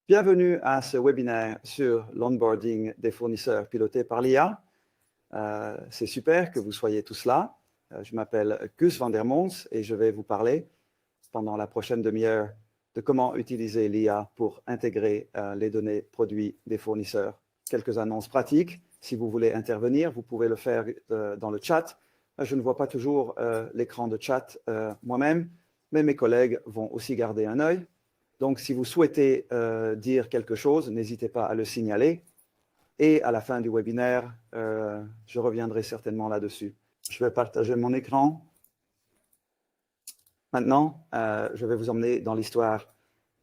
Bienvenue à ce webinaire sur l'onboarding des fournisseurs piloté par l'IA. C'est super que vous soyez tous là. Je m'appelle Gus van der Mons et je vais vous parler pendant la prochaine demi-heure de comment utiliser l'IA pour intégrer les données produits des fournisseurs. Quelques annonces pratiques. Si vous voulez intervenir, vous pouvez le faire dans le chat. Je ne vois pas toujours l'écran de chat moi-même, mais mes collègues vont aussi garder un œil. Donc, si vous souhaitez dire quelque chose, n'hésitez pas à le signaler. Et à la fin du webinaire, je reviendrai certainement là-dessus. Je vais partager mon écran. Maintenant, je vais vous emmener dans l'histoire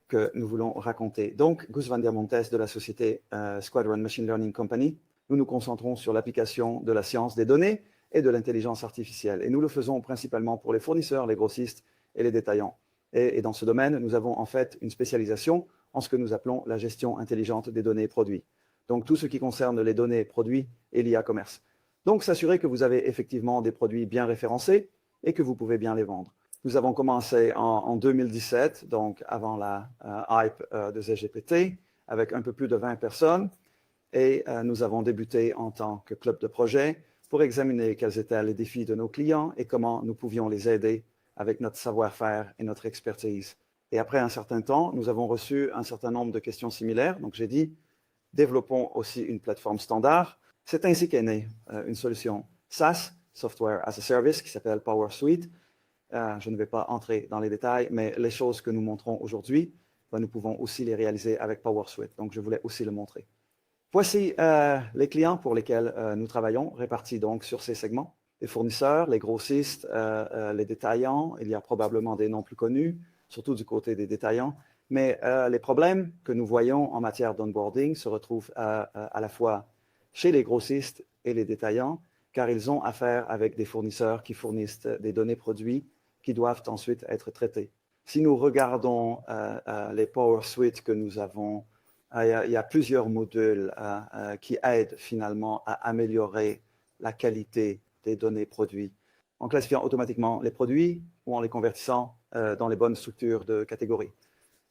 que nous voulons raconter. Donc, Gus van der Montes de la société Squadron Machine Learning Company. Nous nous concentrons sur l'application de la science des données et de l'intelligence artificielle. Et nous le faisons principalement pour les fournisseurs, les grossistes et les détaillants. Et dans ce domaine, nous avons en fait une spécialisation en ce que nous appelons la gestion intelligente des données produits. Donc, tout ce qui concerne les données produits et l'IA commerce. Donc, s'assurer que vous avez effectivement des produits bien référencés et que vous pouvez bien les vendre. Nous avons commencé en 2017, donc avant la hype de ZGPT, avec un peu plus de 20 personnes. Et nous avons débuté en tant que club de projet pour examiner quels étaient les défis de nos clients et comment nous pouvions les aider avec notre savoir-faire et notre expertise. Et après un certain temps, nous avons reçu un certain nombre de questions similaires. Donc, j'ai dit, développons aussi une plateforme standard. C'est ainsi qu'est née une solution SaaS, Software as a Service, qui s'appelle PowerSuite. Je ne vais pas entrer dans les détails, mais les choses que nous montrons aujourd'hui, nous pouvons aussi les réaliser avec PowerSuite. Donc, je voulais aussi le montrer. Voici les clients pour lesquels nous travaillons, répartis donc sur ces segments. Les fournisseurs, les grossistes, les détaillants. Il y a probablement des noms plus connus, surtout du côté des détaillants. Mais les problèmes que nous voyons en matière d'onboarding se retrouvent à la fois chez les grossistes et les détaillants, car ils ont affaire avec des fournisseurs qui fournissent des données produits qui doivent ensuite être traitées. Si nous regardons les PowerSuite que nous avons, il y a plusieurs modules qui aident finalement à améliorer la qualité des données produits, en classifiant automatiquement les produits ou en les convertissant dans les bonnes structures de catégories.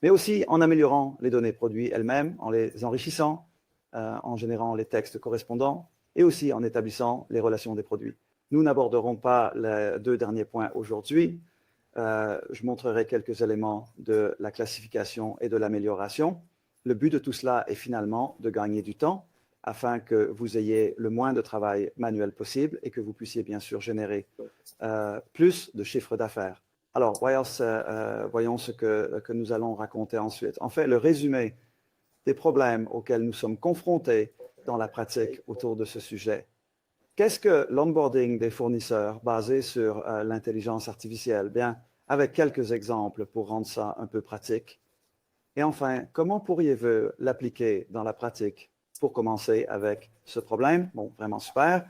Mais aussi en améliorant les données produits elles-mêmes, en les enrichissant, en générant les textes correspondants et aussi en établissant les relations des produits. Nous n'aborderons pas les deux derniers points aujourd'hui. Je montrerai quelques éléments de la classification et de l'amélioration. Le but de tout cela est finalement de gagner du temps afin que vous ayez le moins de travail manuel possible et que vous puissiez bien sûr générer plus de chiffre d'affaires. Alors, voyons ce que nous allons raconter ensuite. En fait, le résumé des problèmes auxquels nous sommes confrontés dans la pratique autour de ce sujet. Qu'est-ce que l'onboarding des fournisseurs basé sur l'intelligence artificielle? Bien, avec quelques exemples pour rendre ça un peu pratique. Et enfin, comment pourriez-vous l'appliquer dans la pratique? Pour commencer avec ce problème, bon, vraiment super.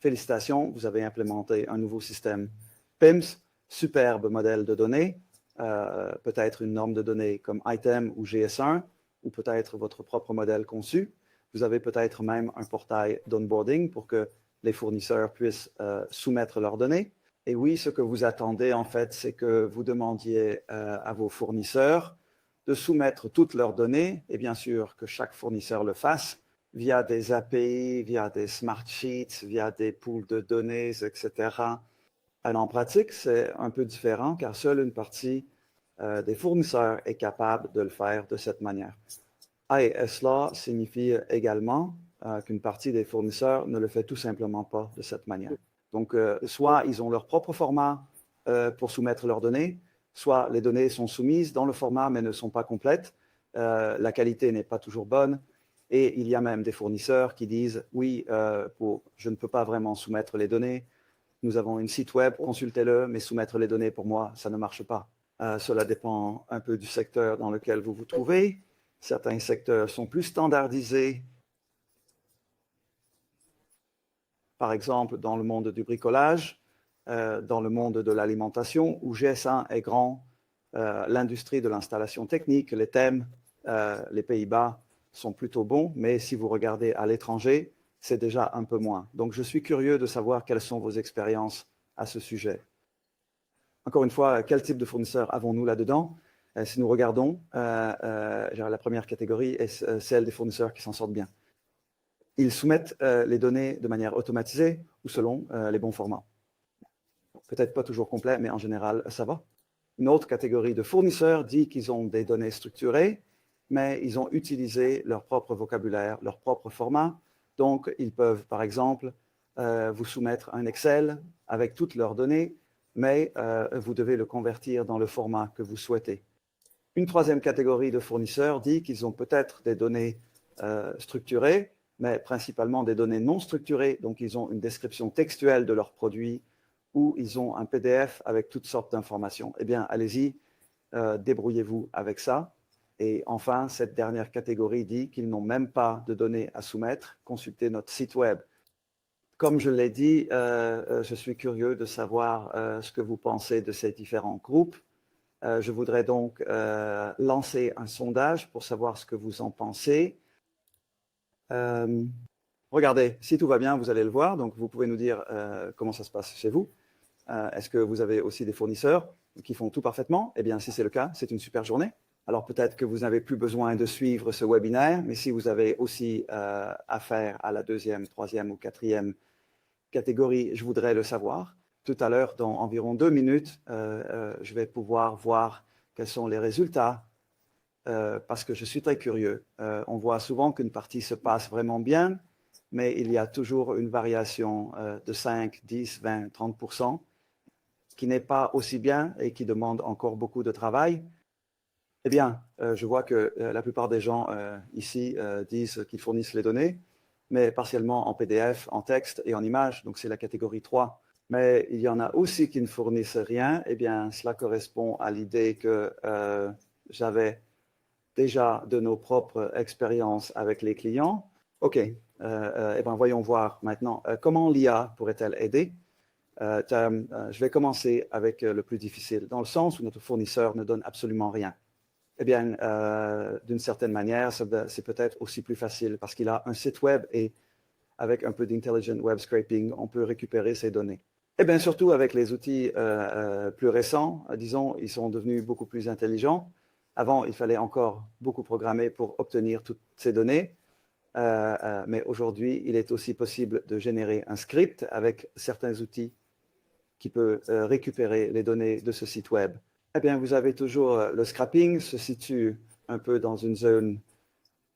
Félicitations, vous avez implémenté un nouveau système PIMS, superbe modèle de données, peut-être une norme de données comme ITEM ou GS1, ou peut-être votre propre modèle conçu. Vous avez peut-être même un portail d'onboarding pour que les fournisseurs puissent soumettre leurs données. Et oui, ce que vous attendez, en fait, c'est que vous demandiez à vos fournisseurs de soumettre toutes leurs données, et bien sûr que chaque fournisseur le fasse, via des API, via des smart sheets, via des pools de données, etc. Alors, en pratique, c'est un peu différent, car seule une partie des fournisseurs est capable de le faire de cette manière. Et cela signifie également qu'une partie des fournisseurs ne le fait tout simplement pas de cette manière. Donc, soit ils ont leur propre format pour soumettre leurs données, soit les données sont soumises dans le format mais ne sont pas complètes, la qualité n'est pas toujours bonne, et il y a même des fournisseurs qui disent « oui, je ne peux pas vraiment soumettre les données, nous avons un site web, consultez-le, mais soumettre les données pour moi, ça ne marche pas ». Cela dépend un peu du secteur dans lequel vous vous trouvez. Certains secteurs sont plus standardisés. Par exemple, dans le monde du bricolage, dans le monde de l'alimentation, où GS1 est grand, l'industrie de l'installation technique, les thèmes, les Pays-Bas sont plutôt bons, mais si vous regardez à l'étranger, c'est déjà un peu moins. Donc, je suis curieux de savoir quelles sont vos expériences à ce sujet. Encore une fois, quel type de fournisseur avons-nous là-dedans? Si nous regardons, la première catégorie est celle des fournisseurs qui s'en sortent bien. Ils soumettent les données de manière automatisée ou selon les bons formats. Peut-être pas toujours complet, mais en général, ça va. Une autre catégorie de fournisseurs dit qu'ils ont des données structurées, mais ils ont utilisé leur propre vocabulaire, leur propre format. Donc, ils peuvent, par exemple, vous soumettre un Excel avec toutes leurs données, mais vous devez le convertir dans le format que vous souhaitez. Une troisième catégorie de fournisseurs dit qu'ils ont peut-être des données structurées, mais principalement des données non structurées. Donc, ils ont une description textuelle de leurs produits ou ils ont un PDF avec toutes sortes d'informations. Eh bien, allez-y, débrouillez-vous avec ça. Et enfin, cette dernière catégorie dit qu'ils n'ont même pas de données à soumettre. Consultez notre site web. Comme je l'ai dit, je suis curieux de savoir ce que vous pensez de ces différents groupes. Je voudrais donc lancer un sondage pour savoir ce que vous en pensez. Regardez, si tout va bien, vous allez le voir. Donc, vous pouvez nous dire comment ça se passe chez vous. Est-ce que vous avez aussi des fournisseurs qui font tout parfaitement? Eh bien, si c'est le cas, c'est une super journée. Alors, peut-être que vous n'avez plus besoin de suivre ce webinaire, mais si vous avez aussi affaire à la deuxième, troisième ou quatrième catégorie, je voudrais le savoir. Tout à l'heure, dans environ 2 minutes, je vais pouvoir voir quels sont les résultats parce que je suis très curieux. On voit souvent qu'une partie se passe vraiment bien, mais il y a toujours une variation de 5, 10, 20, 30%. Qui n'est pas aussi bien et qui demande encore beaucoup de travail. Eh bien, je vois que la plupart des gens ici disent qu'ils fournissent les données, mais partiellement en PDF, en texte et en images, donc c'est la catégorie 3. Mais il y en a aussi qui ne fournissent rien. Eh bien, cela correspond à l'idée que j'avais déjà de nos propres expériences avec les clients. OK, eh bien, voyons voir maintenant comment l'IA pourrait-elle aider. Je vais commencer avec le plus difficile, dans le sens où notre fournisseur ne donne absolument rien. Eh bien, d'une certaine manière, c'est peut-être aussi plus facile parce qu'il a un site web et avec un peu d'intelligent web scraping, on peut récupérer ces données. Eh bien, surtout avec les outils plus récents, disons, ils sont devenus beaucoup plus intelligents. Avant, il fallait encore beaucoup programmer pour obtenir toutes ces données. Mais aujourd'hui, il est aussi possible de générer un script avec certains outils qui peut récupérer les données de ce site web. Eh bien, vous avez toujours le scrapping, se situe un peu dans une zone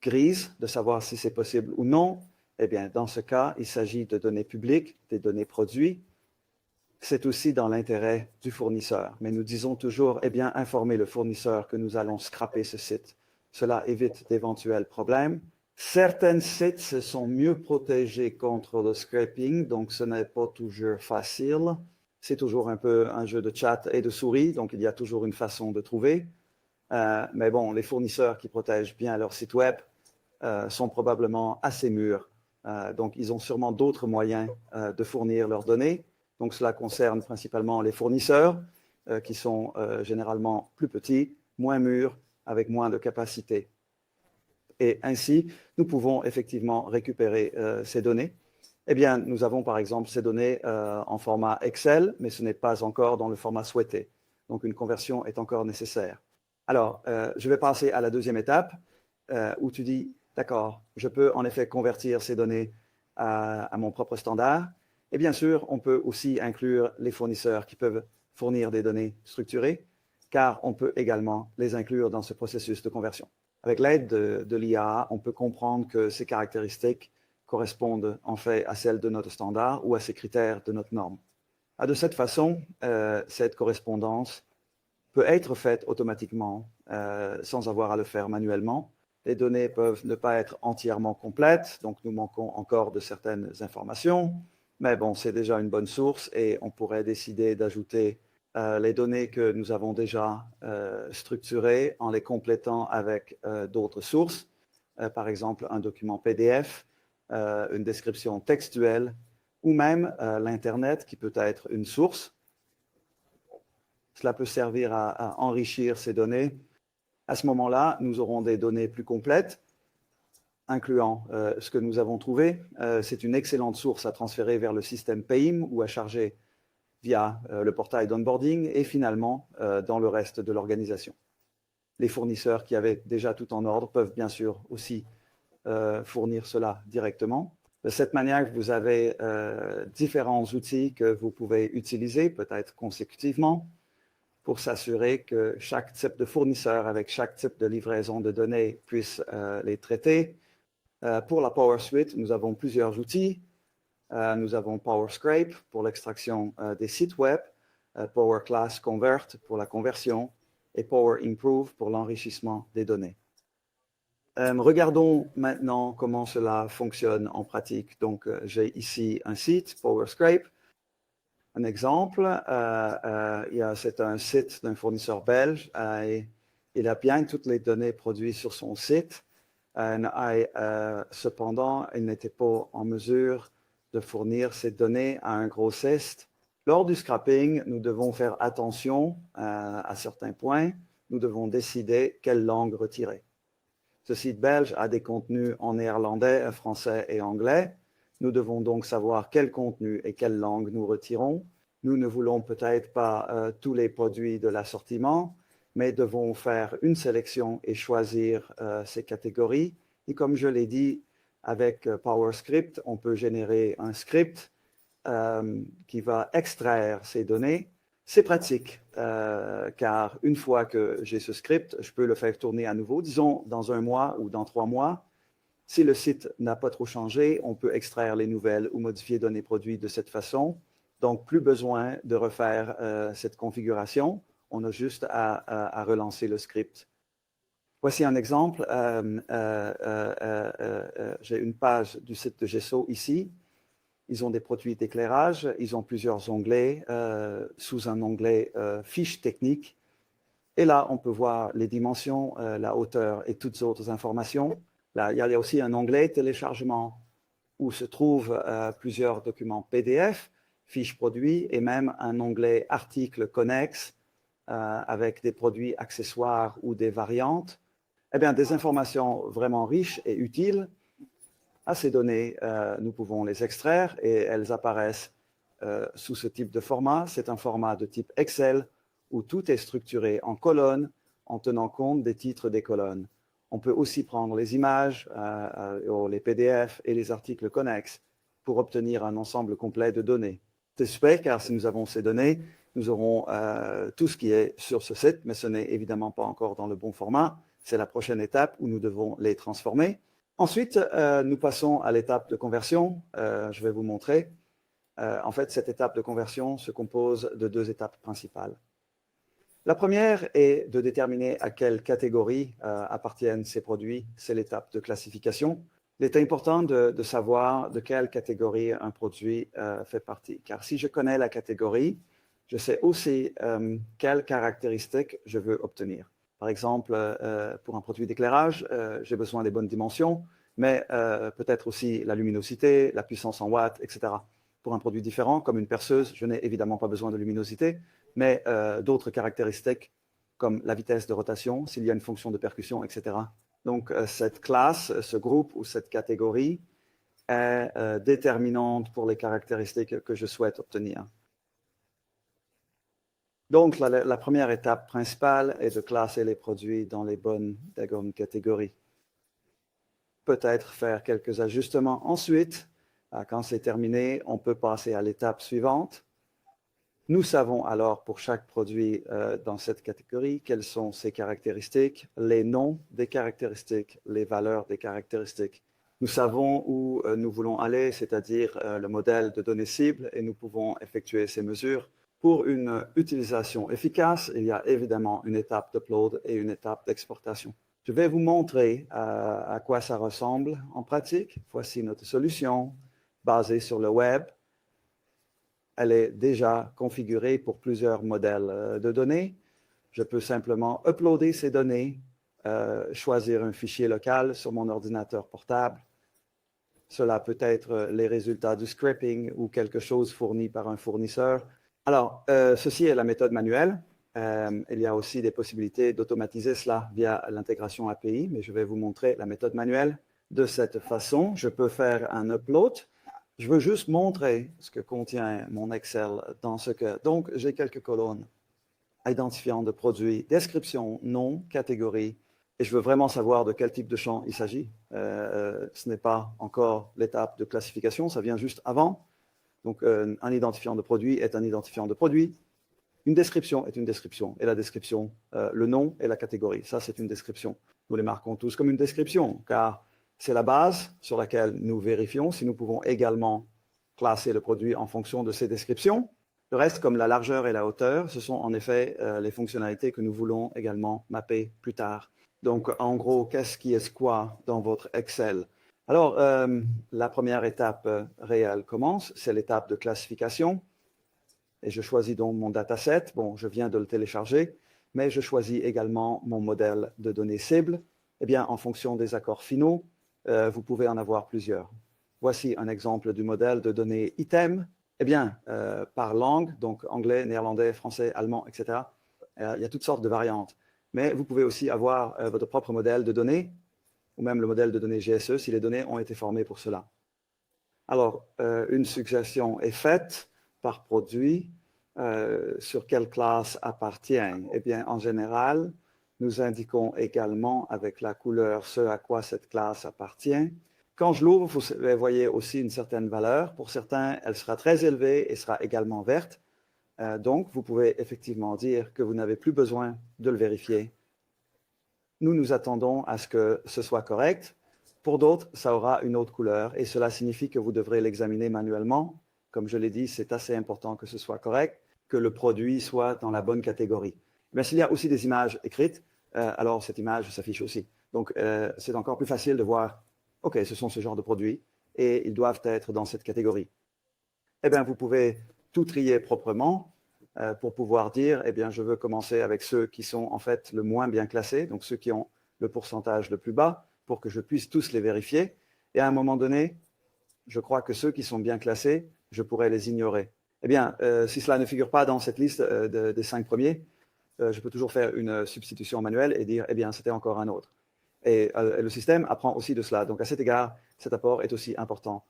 grise de savoir si c'est possible ou non. Eh bien, dans ce cas, il s'agit de données publiques, des données produits. C'est aussi dans l'intérêt du fournisseur. Mais nous disons toujours, eh bien, informez le fournisseur que nous allons scraper ce site. Cela évite d'éventuels problèmes. Certains sites se sont mieux protégés contre le scraping, donc ce n'est pas toujours facile. C'est toujours un peu un jeu de chat et de souris, donc il y a toujours une façon de trouver. Mais bon, les fournisseurs qui protègent bien leur site web sont probablement assez mûrs. Donc, ils ont sûrement d'autres moyens de fournir leurs données. Donc, cela concerne principalement les fournisseurs qui sont généralement plus petits, moins mûrs, avec moins de capacité. Et ainsi, nous pouvons effectivement récupérer ces données. Eh bien, nous avons par exemple ces données en format Excel, mais ce n'est pas encore dans le format souhaité. Donc, une conversion est encore nécessaire. Alors, je vais passer à la deuxième étape où tu dis, d'accord, je peux en effet convertir ces données à mon propre standard. Et bien sûr, on peut aussi inclure les fournisseurs qui peuvent fournir des données structurées, car on peut également les inclure dans ce processus de conversion. Avec l'aide de l'IA, on peut comprendre que ces caractéristiques correspondent en fait à celles de notre standard ou à ces critères de notre norme. De cette façon, cette correspondance peut être faite automatiquement sans avoir à le faire manuellement. Les données peuvent ne pas être entièrement complètes, donc nous manquons encore de certaines informations, mais bon, c'est déjà une bonne source et on pourrait décider d'ajouter les données que nous avons déjà structurées en les complétant avec d'autres sources, par exemple un document PDF, une description textuelle ou même l'Internet qui peut être une source. Cela peut servir à enrichir ces données. À ce moment-là, nous aurons des données plus complètes, incluant ce que nous avons trouvé. C'est une excellente source à transférer vers le système PAIM ou à charger via le portail d'onboarding et finalement dans le reste de l'organisation. Les fournisseurs qui avaient déjà tout en ordre peuvent bien sûr aussi fournir cela directement. De cette manière, vous avez différents outils que vous pouvez utiliser, peut-être consécutivement, pour s'assurer que chaque type de fournisseur avec chaque type de livraison de données puisse les traiter. Pour la Power Suite, nous avons plusieurs outils. Nous avons Power Scrape pour l'extraction des sites web, Power Class Convert pour la conversion et Power Improve pour l'enrichissement des données. Regardons maintenant comment cela fonctionne en pratique. Donc, j'ai ici un site, Power Scrape. Un exemple, c'est un site d'un fournisseur belge et il a bien toutes les données produites sur son site. Cependant, il n'était pas en mesure de fournir ces données à un grossiste. Lors du scrapping, nous devons faire attention à certains points. Nous devons décider quelle langue retirer. Ce site belge a des contenus en néerlandais, français et anglais. Nous devons donc savoir quel contenu et quelle langue nous retirons. Nous ne voulons peut-être pas tous les produits de l'assortiment, mais devons faire une sélection et choisir ces catégories. Et comme je l'ai dit, avec PowerScript, on peut générer un script qui va extraire ces données. C'est pratique, car une fois que j'ai ce script, je peux le faire tourner à nouveau, disons dans 1 mois ou dans 3 mois. Si le site n'a pas trop changé, on peut extraire les nouvelles ou modifier données produites de cette façon. Donc, plus besoin de refaire cette configuration. On a juste à relancer le script. Voici un exemple. J'ai une page du site de Gesso ici. Ils ont des produits d'éclairage, ils ont plusieurs onglets, sous un onglet fiches techniques. Et là, on peut voir les dimensions, la hauteur et toutes autres informations. Là, il y a aussi un onglet téléchargement où se trouvent plusieurs documents PDF, fiches produits et même un onglet articles connexes avec des produits accessoires ou des variantes. Eh bien, des informations vraiment riches et utiles. À ces données, nous pouvons les extraire et elles apparaissent sous ce type de format. C'est un format de type Excel où tout est structuré en colonnes en tenant compte des titres des colonnes. On peut aussi prendre les images, les PDF et les articles connexes pour obtenir un ensemble complet de données. C'est super car si nous avons ces données, nous aurons tout ce qui est sur ce site, mais ce n'est évidemment pas encore dans le bon format. C'est la prochaine étape où nous devons les transformer. Ensuite, nous passons à l'étape de conversion. Je vais vous montrer. En fait, cette étape de conversion se compose de 2 étapes principales. La première est de déterminer à quelle catégorie appartiennent ces produits. C'est l'étape de classification. Il est important de savoir de quelle catégorie un produit fait partie. Car si je connais la catégorie, je sais aussi quelles caractéristiques je veux obtenir. Par exemple, pour un produit d'éclairage, j'ai besoin des bonnes dimensions, mais peut-être aussi la luminosité, la puissance en watts, etc. Pour un produit différent, comme une perceuse, je n'ai évidemment pas besoin de luminosité, mais d'autres caractéristiques comme la vitesse de rotation, s'il y a une fonction de percussion, etc. Donc, cette classe, ce groupe ou cette catégorie est déterminante pour les caractéristiques que je souhaite obtenir. Donc, la première étape principale est de classer les produits dans les bonnes catégories. Peut-être faire quelques ajustements ensuite. Quand c'est terminé, on peut passer à l'étape suivante. Nous savons alors pour chaque produit dans cette catégorie quelles sont ses caractéristiques, les noms des caractéristiques, les valeurs des caractéristiques. Nous savons où nous voulons aller, c'est-à-dire le modèle de données cible, et nous pouvons effectuer ces mesures. Pour une utilisation efficace, il y a évidemment une étape d'upload et une étape d'exportation. Je vais vous montrer à quoi ça ressemble en pratique. Voici notre solution basée sur le web. Elle est déjà configurée pour plusieurs modèles de données. Je peux simplement uploader ces données, choisir un fichier local sur mon ordinateur portable. Cela peut être les résultats du scraping ou quelque chose fourni par un fournisseur. Alors, ceci est la méthode manuelle. Il y a aussi des possibilités d'automatiser cela via l'intégration API, mais je vais vous montrer la méthode manuelle. De cette façon, je peux faire un upload. Je veux juste montrer ce que contient mon Excel dans ce cas. Donc, j'ai quelques colonnes. identifiant de produit, description, nom, catégorie. Et je veux vraiment savoir de quel type de champ il s'agit. Ce n'est pas encore l'étape de classification, ça vient juste avant. Donc, un identifiant de produit est un identifiant de produit. Une description est une description. Et la description, le nom et la catégorie, ça c'est une description. Nous les marquons tous comme une description, car c'est la base sur laquelle nous vérifions si nous pouvons également classer le produit en fonction de ces descriptions. Le reste, comme la largeur et la hauteur, ce sont en effet les fonctionnalités que nous voulons également mapper plus tard. Donc, en gros, qu'est-ce qui est quoi dans votre Excel? Alors, la première étape réelle commence, c'est l'étape de classification. Et je choisis donc mon dataset. Bon, je viens de le télécharger, mais je choisis également mon modèle de données cible. Eh bien, en fonction des accords finaux, vous pouvez en avoir plusieurs. Voici un exemple du modèle de données item. Eh bien, par langue, donc anglais, néerlandais, français, allemand, etc., il y a toutes sortes de variantes. Mais vous pouvez aussi avoir votre propre modèle de données, ou même le modèle de données GSE, si les données ont été formées pour cela. Alors, une suggestion est faite par produit. Sur quelle classe appartient? Eh bien, en général, nous indiquons également avec la couleur ce à quoi cette classe appartient. Quand je l'ouvre, vous voyez aussi une certaine valeur. Pour certains, elle sera très élevée et sera également verte. Donc, vous pouvez effectivement dire que vous n'avez plus besoin de le vérifier. Nous attendons à ce que ce soit correct. Pour d'autres, ça aura une autre couleur et cela signifie que vous devrez l'examiner manuellement. Comme je l'ai dit, c'est assez important que ce soit correct, que le produit soit dans la bonne catégorie. Mais s'il y a aussi des images écrites, alors cette image s'affiche aussi. Donc, c'est encore plus facile de voir, OK, ce sont ce genre de produits et ils doivent être dans cette catégorie. Eh bien, vous pouvez tout trier proprement pour pouvoir dire, eh bien, je veux commencer avec ceux qui sont en fait le moins bien classés, donc ceux qui ont le pourcentage le plus bas, pour que je puisse tous les vérifier. Et à un moment donné, je crois que ceux qui sont bien classés, je pourrais les ignorer. Eh bien, si cela ne figure pas dans cette liste des 5 premiers, je peux toujours faire une substitution manuelle et dire, eh bien, c'était encore un autre. Et le système apprend aussi de cela. Donc, à cet égard, cet apport est aussi important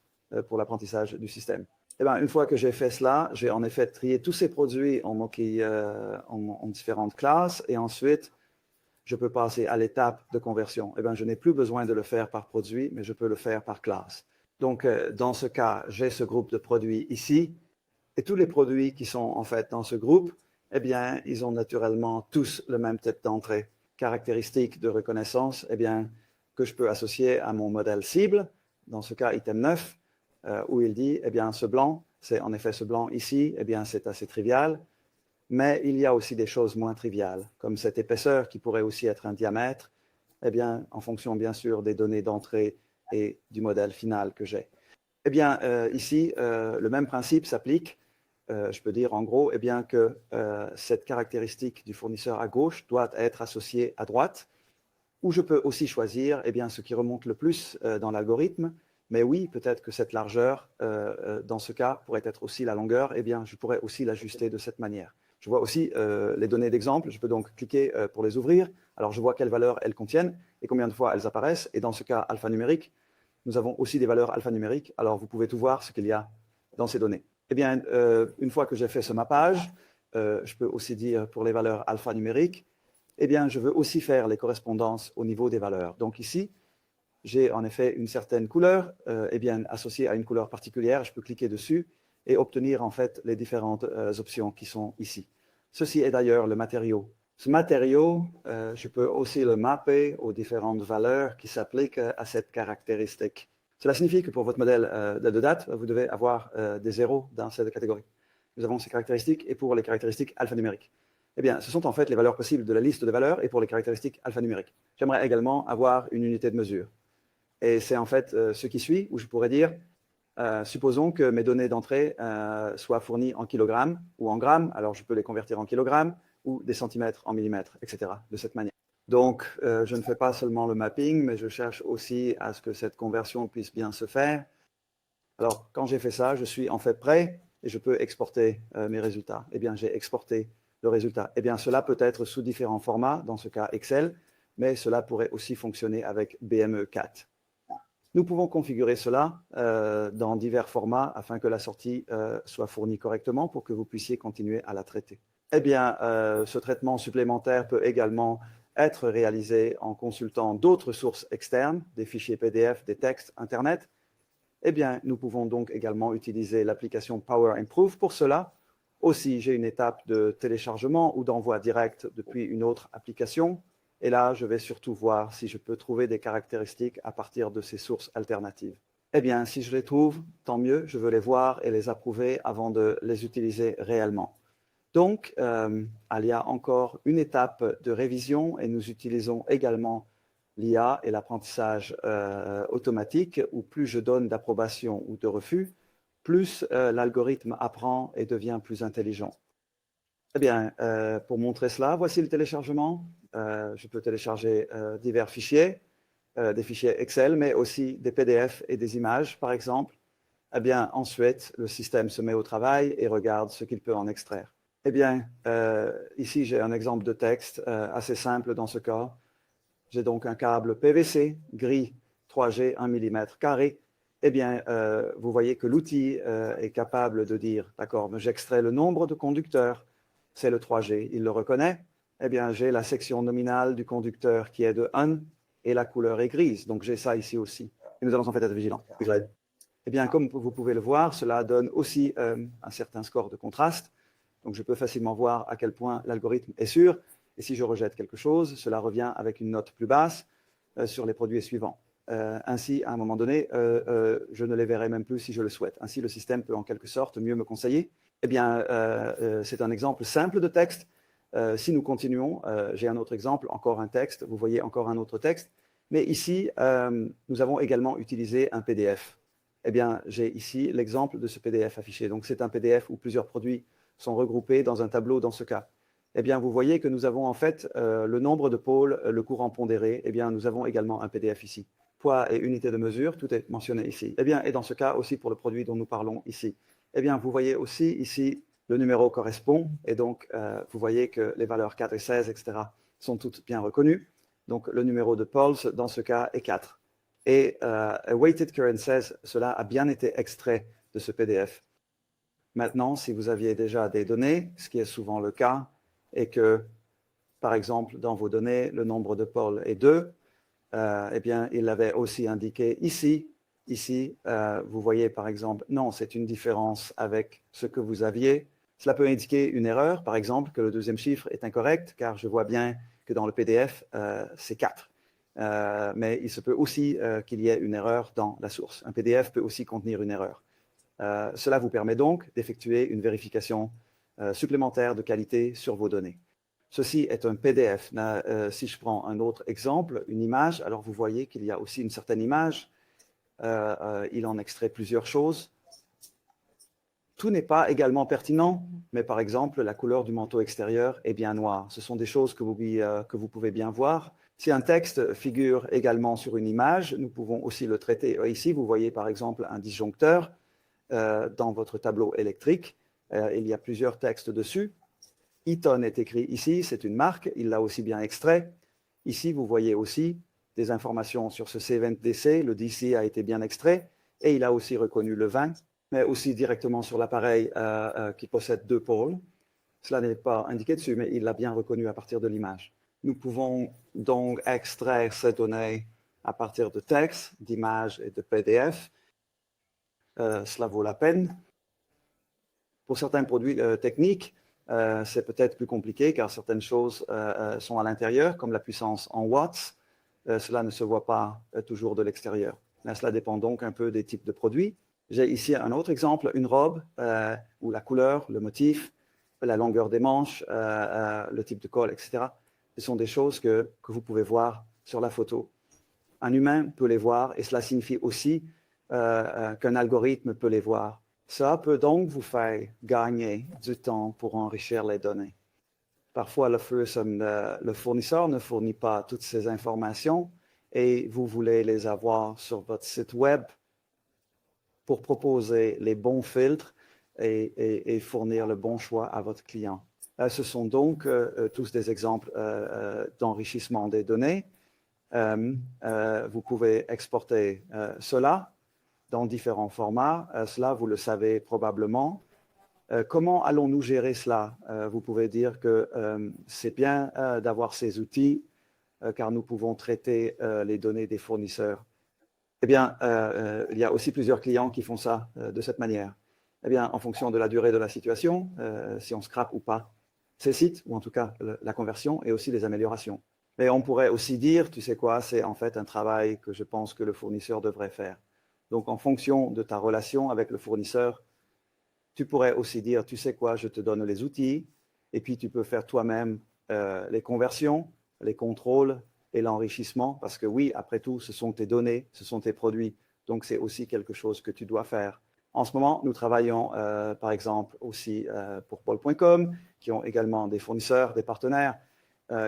pour l'apprentissage du système. Eh bien, une fois que j'ai fait cela, j'ai en effet trié tous ces produits en différentes classes et ensuite, je peux passer à l'étape de conversion. Eh bien, je n'ai plus besoin de le faire par produit, mais je peux le faire par classe. Donc, dans ce cas, j'ai ce groupe de produits ici et tous les produits qui sont en fait dans ce groupe, eh bien, ils ont naturellement tous le même type d'entrée. Caractéristique de reconnaissance, eh bien, que je peux associer à mon modèle cible, dans ce cas item 9, où il dit, eh bien, ce blanc, c'est en effet ce blanc ici, eh bien, c'est assez trivial, mais il y a aussi des choses moins triviales, comme cette épaisseur qui pourrait aussi être un diamètre, eh bien, en fonction, bien sûr, des données d'entrée et du modèle final que j'ai. Eh bien, ici, le même principe s'applique. Je peux dire en gros eh bien, que cette caractéristique du fournisseur à gauche doit être associée à droite, ou je peux aussi choisir eh bien, ce qui remonte le plus dans l'algorithme. Mais oui, peut-être que cette largeur, dans ce cas, pourrait être aussi la longueur. Eh bien, je pourrais aussi l'ajuster de cette manière. Je vois aussi les données d'exemple. Je peux donc cliquer pour les ouvrir. Alors, je vois quelles valeurs elles contiennent et combien de fois elles apparaissent. Et dans ce cas alphanumérique, nous avons aussi des valeurs alphanumériques. Alors, vous pouvez tout voir ce qu'il y a dans ces données. Eh bien, une fois que j'ai fait ce mappage, je peux aussi dire pour les valeurs alphanumériques, eh bien, je veux aussi faire les correspondances au niveau des valeurs. Donc ici, j'ai en effet une certaine couleur, eh bien, associée à une couleur particulière. Je peux cliquer dessus et obtenir en fait les différentes options qui sont ici. Ceci est d'ailleurs le matériau. Ce matériau, je peux aussi le mapper aux différentes valeurs qui s'appliquent à cette caractéristique. Cela signifie que pour votre modèle de date, vous devez avoir des zéros dans cette catégorie. Nous avons ces caractéristiques et pour les caractéristiques alphanumériques. Eh bien, ce sont en fait les valeurs possibles de la liste de valeurs et pour les caractéristiques alphanumériques. J'aimerais également avoir une unité de mesure. Et c'est en fait ce qui suit où je pourrais dire, supposons que mes données d'entrée soient fournies en kilogrammes ou en grammes, alors je peux les convertir en kilogrammes ou des centimètres en millimètres, etc. de cette manière. Donc, je ne fais pas seulement le mapping, mais je cherche aussi à ce que cette conversion puisse bien se faire. Alors, quand j'ai fait ça, je suis en fait prêt et je peux exporter mes résultats. Eh bien, j'ai exporté le résultat. Eh bien, cela peut être sous différents formats, dans ce cas Excel, mais cela pourrait aussi fonctionner avec BME4. Nous pouvons configurer cela dans divers formats afin que la sortie soit fournie correctement pour que vous puissiez continuer à la traiter. Eh bien, ce traitement supplémentaire peut également être réalisé en consultant d'autres sources externes, des fichiers PDF, des textes, Internet. Eh bien, nous pouvons donc également utiliser l'application Power Improve pour cela. Aussi, j'ai une étape de téléchargement ou d'envoi direct depuis une autre application. Et là, je vais surtout voir si je peux trouver des caractéristiques à partir de ces sources alternatives. Eh bien, si je les trouve, tant mieux, je veux les voir et les approuver avant de les utiliser réellement. Donc, il y a encore une étape de révision et nous utilisons également l'IA et l'apprentissage automatique, où plus je donne d'approbation ou de refus, plus l'algorithme apprend et devient plus intelligent. Eh bien, pour montrer cela, voici le téléchargement. Je peux télécharger divers fichiers, des fichiers Excel, mais aussi des PDF et des images, par exemple. Eh bien, ensuite, le système se met au travail et regarde ce qu'il peut en extraire. Eh bien, ici, j'ai un exemple de texte assez simple dans ce cas. J'ai donc un câble PVC gris 3G 1 mm carré. Eh bien, vous voyez que l'outil est capable de dire, d'accord, j'extrais le nombre de conducteurs, c'est le 3G, il le reconnaît. Eh bien, j'ai la section nominale du conducteur qui est de 1 et la couleur est grise. Donc, j'ai ça ici aussi. Et nous allons en fait être vigilants. Eh bien, comme vous pouvez le voir, cela donne aussi un certain score de contraste. Donc, je peux facilement voir à quel point l'algorithme est sûr. Et si je rejette quelque chose, cela revient avec une note plus basse sur les produits suivants. Ainsi, à un moment donné, je ne les verrai même plus si je le souhaite. Ainsi, le système peut en quelque sorte mieux me conseiller. Eh bien, c'est un exemple simple de texte. Si nous continuons, j'ai un autre exemple, encore un texte. Vous voyez encore un autre texte. Mais ici, nous avons également utilisé un PDF. Eh bien, j'ai ici l'exemple de ce PDF affiché. Donc, c'est un PDF où plusieurs produits sont regroupés dans un tableau dans ce cas. Eh bien, vous voyez que nous avons en fait le nombre de pôles, le courant pondéré. Eh bien, nous avons également un PDF ici. Poids et unité de mesure, tout est mentionné ici. Eh bien, et dans ce cas aussi pour le produit dont nous parlons ici. Eh bien, vous voyez aussi ici le numéro correspond. Et donc, vous voyez que les valeurs 4 et 16, etc., sont toutes bien reconnues. Donc, le numéro de Pulse, dans ce cas, est 4. Et Weighted Current 16, cela a bien été extrait de ce PDF. Maintenant, si vous aviez déjà des données, ce qui est souvent le cas, et que, par exemple, dans vos données, le nombre de pôles est 2, eh bien, il l'avait aussi indiqué ici. Ici, vous voyez, par exemple, non, c'est une différence avec ce que vous aviez. Cela peut indiquer une erreur, par exemple, que le deuxième chiffre est incorrect, car je vois bien que dans le PDF, c'est 4. Mais il se peut aussi qu'il y ait une erreur dans la source. Un PDF peut aussi contenir une erreur. Cela vous permet donc d'effectuer une vérification supplémentaire de qualité sur vos données. Ceci est un PDF. Si je prends un autre exemple, une image, alors vous voyez qu'il y a aussi une certaine image. Il en extrait plusieurs choses. Tout n'est pas également pertinent, mais par exemple, la couleur du manteau extérieur est bien noire. Ce sont des choses que vous pouvez bien voir. Si un texte figure également sur une image, nous pouvons aussi le traiter. Ici, vous voyez par exemple un disjoncteur dans votre tableau électrique. Il y a plusieurs textes dessus. Eaton est écrit ici, c'est une marque, il l'a aussi bien extrait. Ici, vous voyez aussi des informations sur ce C20DC, le DC a été bien extrait, et il a aussi reconnu le 20, mais aussi directement sur l'appareil qui possède 2 pôles. Cela n'est pas indiqué dessus, mais il l'a bien reconnu à partir de l'image. Nous pouvons donc extraire ces données à partir de textes, d'images et de PDF. Cela vaut la peine. Pour certains produits techniques, c'est peut-être plus compliqué car certaines choses sont à l'intérieur, comme la puissance en watts. Cela ne se voit pas toujours de l'extérieur. Cela dépend donc un peu des types de produits. J'ai ici un autre exemple, une robe où la couleur, le motif, la longueur des manches, le type de col, etc. Ce sont des choses que vous pouvez voir sur la photo. Un humain peut les voir et cela signifie aussi qu'un algorithme peut les voir. Ça peut donc vous faire gagner du temps pour enrichir les données. Parfois, le fournisseur ne fournit pas toutes ces informations et vous voulez les avoir sur votre site web pour proposer les bons filtres et fournir le bon choix à votre client. Ce sont donc tous des exemples d'enrichissement des données. Vous pouvez exporter cela dans différents formats. Cela, vous le savez probablement. Comment allons-nous gérer cela? Vous pouvez dire que c'est bien d'avoir ces outils car nous pouvons traiter les données des fournisseurs. Eh bien, il y a aussi plusieurs clients qui font ça de cette manière. Eh bien, en fonction de la durée de la situation, si on scrape ou pas ces sites, ou en tout cas la conversion et aussi les améliorations. Mais on pourrait aussi dire, tu sais quoi, c'est en fait un travail que je pense que le fournisseur devrait faire. Donc, en fonction de ta relation avec le fournisseur, tu pourrais aussi dire, tu sais quoi, je te donne les outils, et puis tu peux faire toi-même les conversions, les contrôles et l'enrichissement, parce que oui, après tout, ce sont tes données, ce sont tes produits, donc c'est aussi quelque chose que tu dois faire. En ce moment, nous travaillons par exemple aussi pour Bol.com, qui ont également des fournisseurs, des partenaires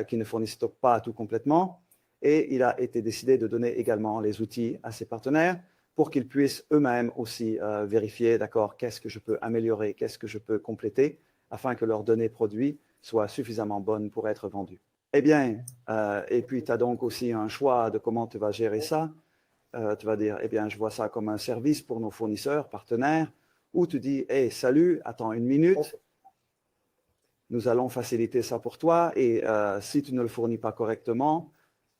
qui ne fournissent pas tout complètement, et il a été décidé de donner également les outils à ces partenaires pour qu'ils puissent eux-mêmes aussi vérifier, d'accord, qu'est-ce que je peux améliorer, qu'est-ce que je peux compléter, afin que leurs données produits soient suffisamment bonnes pour être vendues. Eh bien, et puis tu as donc aussi un choix de comment tu vas gérer ça. Tu vas dire, eh bien, je vois ça comme un service pour nos fournisseurs, partenaires, ou tu dis, hey, salut, attends une minute, nous allons faciliter ça pour toi, et si tu ne le fournis pas correctement,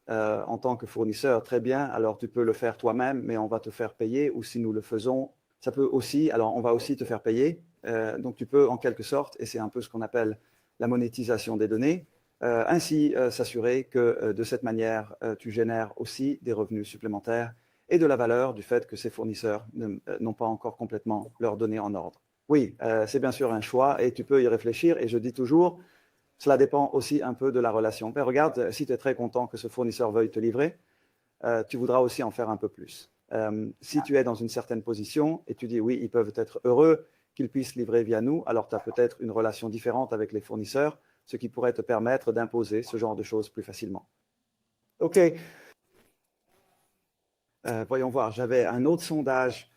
en tant que fournisseur, très bien, alors tu peux le faire toi-même, mais on va te faire payer, ou si nous le faisons, ça peut aussi, alors on va aussi te faire payer. Donc tu peux en quelque sorte, et c'est un peu ce qu'on appelle la monétisation des données, ainsi s'assurer que de cette manière, tu génères aussi des revenus supplémentaires et de la valeur du fait que ces fournisseurs n'ont pas encore complètement leurs données en ordre. Oui, c'est bien sûr un choix et tu peux y réfléchir, et je dis toujours, cela dépend aussi un peu de la relation. Mais regarde, si tu es très content que ce fournisseur veuille te livrer, tu voudras aussi en faire un peu plus. Si tu es dans une certaine position et tu dis oui, ils peuvent être heureux qu'ils puissent livrer via nous, alors tu as peut-être une relation différente avec les fournisseurs, ce qui pourrait te permettre d'imposer ce genre de choses plus facilement. OK. Voyons voir, j'avais un autre sondage.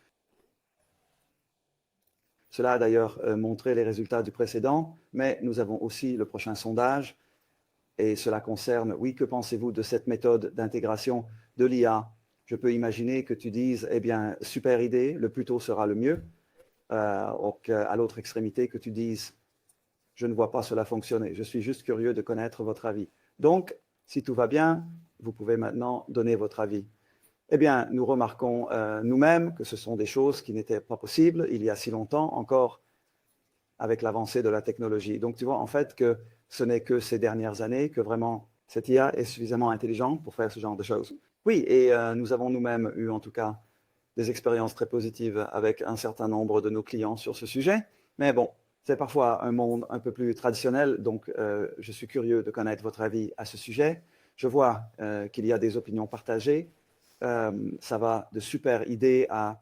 Cela a d'ailleurs montré les résultats du précédent, mais nous avons aussi le prochain sondage. Et cela concerne, oui, que pensez-vous de cette méthode d'intégration de l'IA? Je peux imaginer que tu dises, eh bien, super idée, le plus tôt sera le mieux. Ou à l'autre extrémité, que tu dises, je ne vois pas cela fonctionner. Je suis juste curieux de connaître votre avis. Donc, si tout va bien, vous pouvez maintenant donner votre avis. Eh bien, nous remarquons nous-mêmes que ce sont des choses qui n'étaient pas possibles il y a si longtemps encore avec l'avancée de la technologie. Donc, tu vois en fait que ce n'est que ces dernières années que vraiment cette IA est suffisamment intelligente pour faire ce genre de choses. Oui, et nous avons nous-mêmes eu en tout cas des expériences très positives avec un certain nombre de nos clients sur ce sujet. Mais bon, c'est parfois un monde un peu plus traditionnel, donc je suis curieux de connaître votre avis à ce sujet. Je vois qu'il y a des opinions partagées. Ça va de super idées à,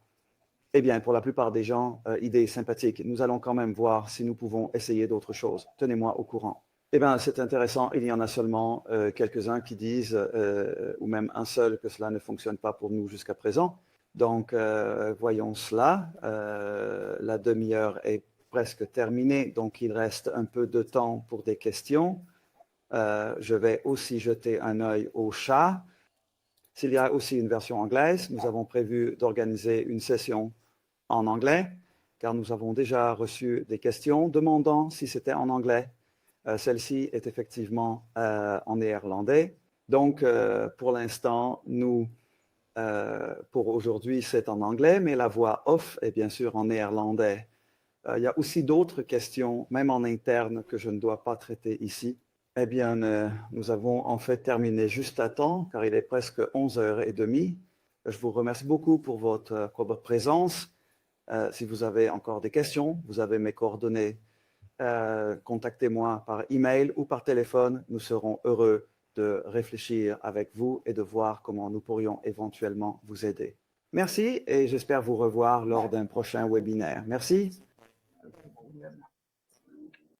eh bien, pour la plupart des gens, idées sympathiques. Nous allons quand même voir si nous pouvons essayer d'autres choses. Tenez-moi au courant. Eh bien, c'est intéressant. Il y en a seulement quelques-uns qui disent, ou même un seul, que cela ne fonctionne pas pour nous jusqu'à présent. Donc, voyons cela. La demi-heure est presque terminée, donc il reste un peu de temps pour des questions. Je vais aussi jeter un œil au chat. S'il y a aussi une version anglaise, nous avons prévu d'organiser une session en anglais, car nous avons déjà reçu des questions demandant si c'était en anglais. Celle-ci est effectivement en néerlandais. Donc, pour l'instant, pour aujourd'hui, c'est en anglais, mais la voix off est bien sûr en néerlandais. Il y a aussi d'autres questions, même en interne, que je ne dois pas traiter ici. Eh bien, nous avons en fait terminé juste à temps, car il est presque 11h30. Je vous remercie beaucoup pour votre présence. Si vous avez encore des questions, vous avez mes coordonnées. Contactez-moi par email ou par téléphone. Nous serons heureux de réfléchir avec vous et de voir comment nous pourrions éventuellement vous aider. Merci et j'espère vous revoir lors d'un prochain webinaire. Merci.